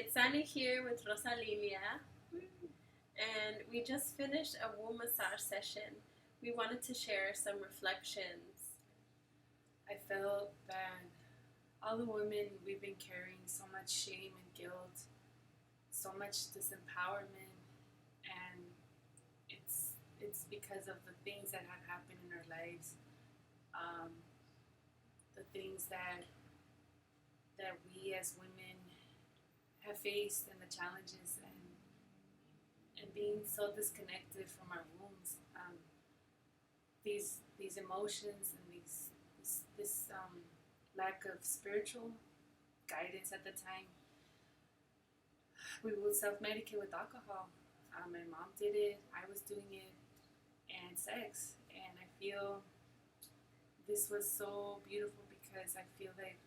Pakistani here with Rosalilia, and we just finished a womb massage session. We wanted to share some reflections. I felt that all the women, we've been carrying so much shame and guilt, so much disempowerment, and it's because of the things that have happened in our lives, the things that we as women have faced, and the challenges, and being so disconnected from our wombs. These emotions and this lack of spiritual guidance at the time. We would self-medicate with alcohol. My mom did it, I was doing it, and sex. And I feel this was so beautiful because I feel like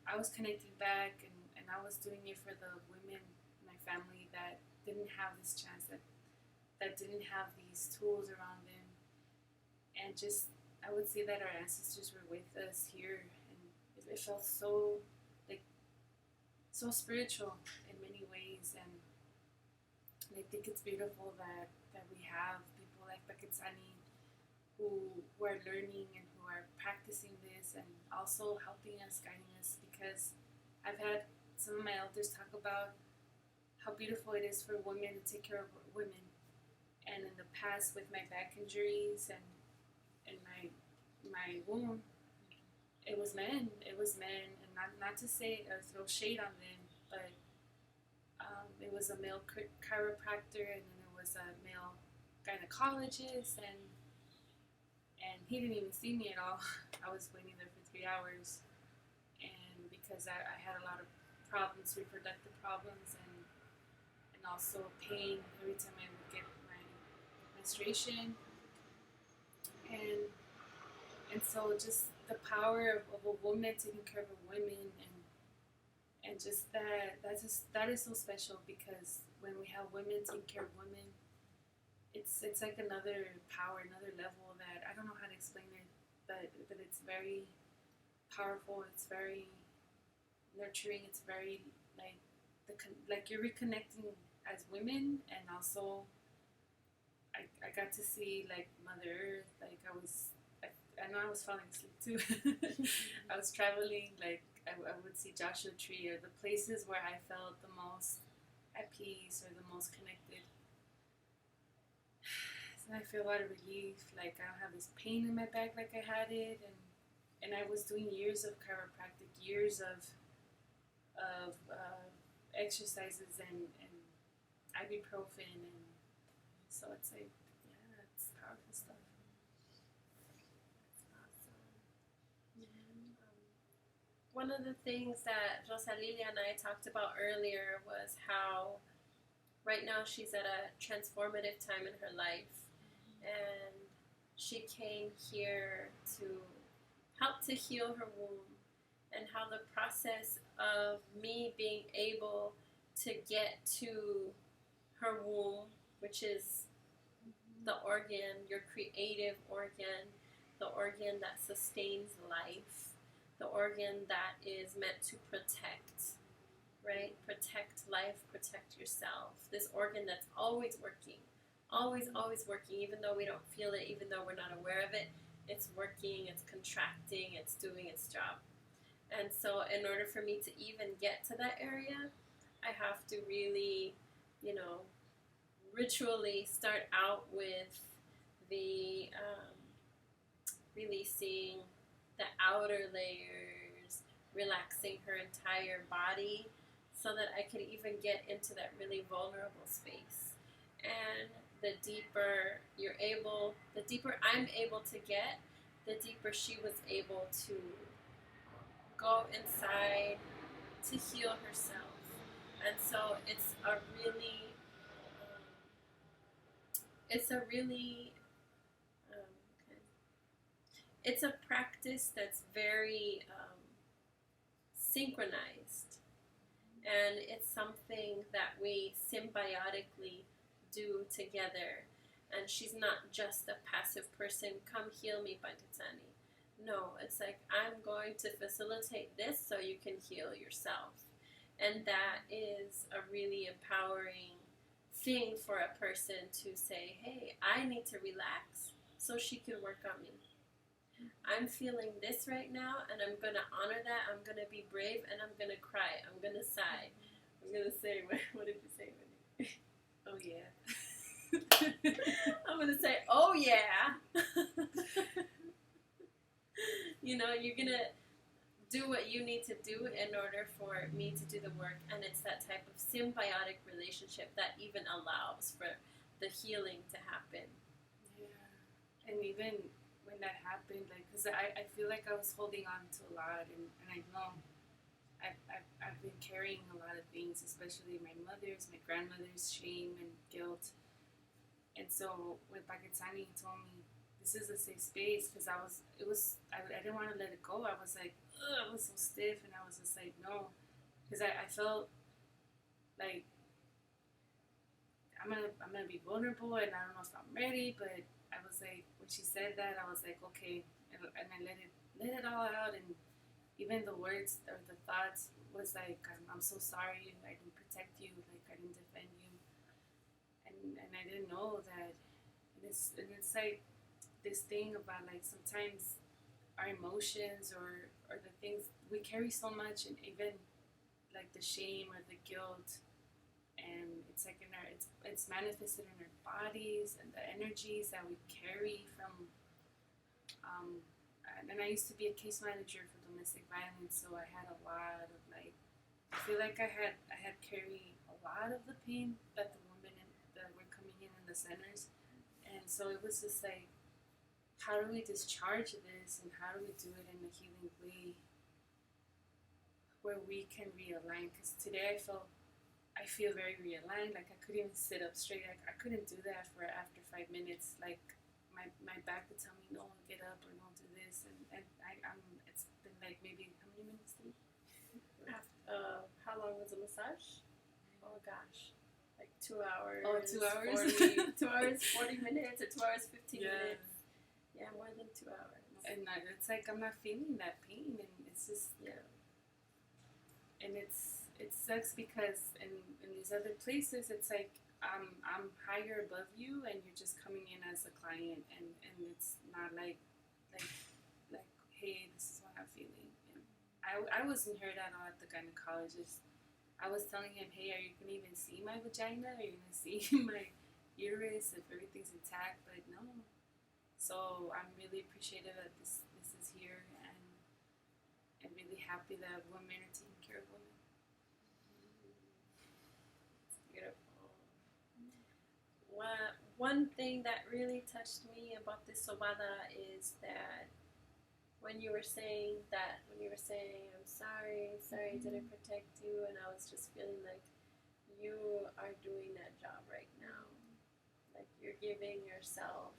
I was connecting back, and I was doing it for the women in my family that didn't have this chance, that didn't have these tools around them. And just, I would say that our ancestors were with us here, and it felt so, so spiritual in many ways. And I think it's beautiful that we have people like Pakistani who are learning and who are practicing this, and also helping us, guiding us, because I've had some of my elders talk about how beautiful it is for women to take care of women. And in the past, with my back injuries and my womb, it was men, and not to say or throw shade on them, but it was a male chiropractor, and then there was a male gynecologist, and he didn't even see me at all. I was waiting there for 3 hours, and because I had a lot of problems, reproductive problems, and also pain every time I would get my menstruation, and so just the power of a woman taking care of a woman, and just that is so special, because when we have women taking care of women, it's like another power, another level that I don't know how to explain it, but it's very powerful. It's very nurturing. It's very like you're reconnecting as women, and also I got to see like Mother Earth. Like I know I was falling asleep too. I was traveling, like I would see Joshua Tree, or the places where I felt the most at peace or the most connected. And I feel a lot of relief, like I don't have this pain in my back like I had it, and I was doing years of chiropractic, years of exercises, and ibuprofen, and so it's like, yeah, it's powerful stuff. That's awesome. One of the things that Rosalilia and I talked about earlier was how right now she's at a transformative time in her life, and she came here to help to heal her womb, and how the process of me being able to get to her womb, which is the organ, your creative organ, the organ that sustains life, the organ that is meant to protect, right? Protect life, protect yourself. This organ that's always working, always working, even though we don't feel it, even though we're not aware of it. It's working, it's contracting, it's doing its job. And so in order for me to even get to that area, I have to really, ritually start out with the releasing the outer layers, relaxing her entire body, so that I could even get into that really vulnerable space. And the deeper I'm able to get, the deeper she was able to go inside to heal herself. And so it's a it's a practice that's very synchronized, and it's something that we symbiotically do together. And she's not just a passive person, come heal me, Pakistani. No, it's like, I'm going to facilitate this so you can heal yourself. And that is a really empowering thing for a person to say, hey, I need to relax so she can work on me. I'm feeling this right now, and I'm going to honor that. I'm going to be brave, and I'm going to cry. I'm going to sigh. I'm going to say, what did you say, Wendy? Oh, yeah. I'm going to say, oh, yeah. You know, you're going to do what you need to do in order for me to do the work. And it's that type of symbiotic relationship that even allows for the healing to happen. Yeah. And even when that happened, like, because I feel like I was holding on to a lot, and I know I've been carrying a lot of things, especially my mother's, my grandmother's shame and guilt. And so when Pakistani told me, this is a safe space, because I didn't want to let it go. I was like, ugh, I was so stiff, and I was just like, no, because I felt like I'm gonna be vulnerable, and I don't know if I'm ready. But I was like, when she said that, I was like, okay, and I let it all out, and even the words or the thoughts was like, I'm so sorry, I didn't protect you, like I didn't defend you, and I didn't know that. And it's like this thing about, like, sometimes our emotions or the things we carry so much, and even like the shame or the guilt, and it's like it's manifested in our bodies, and the energies that we carry from and I used to be a case manager for domestic violence, so I had a lot of, like, I feel like I had carried a lot of the pain that the women that were coming in the centers. And so it was just like, how do we discharge this, and how do we do it in a healing way where we can realign? Because today I feel very realigned. Like, I couldn't even sit up straight. I couldn't do that for after 5 minutes. Like, my back would tell me, no, get up, or don't do this. And it's been like, maybe how many minutes? 3? How long was the massage? Oh gosh, like 2 hours. Oh, 2 hours. 2 hours 40 minutes, or 2 hours 15 minutes. Yeah, more than 2 hours. And it's like, I'm not feeling that pain, and it's just, yeah. And it sucks because in these other places, it's like, I'm higher above you, and you're just coming in as a client, and it's not like hey, this is what I'm feeling. And I wasn't heard at all at the gynecologist. I was telling him, hey, are you gonna even see my vagina? Are you gonna see my uterus if everything's intact? But no. So I'm really appreciative that this is here, and I'm really happy that women are taking care of women. It's beautiful. One thing that really touched me about this sobada is that when you were saying, I'm sorry, I didn't protect you, and I was just feeling like you are doing that job right now. Like, you're giving yourself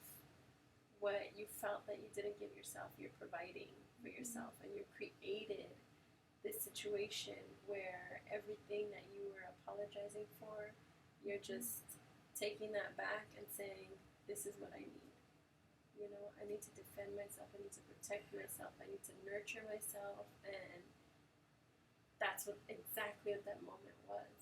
what you felt that you didn't give yourself. You're providing for yourself, and you created this situation where everything that you were apologizing for, you're just taking that back and saying, this is what I need. You know, I need to defend myself, I need to protect myself, I need to nurture myself, and that's exactly what that moment was.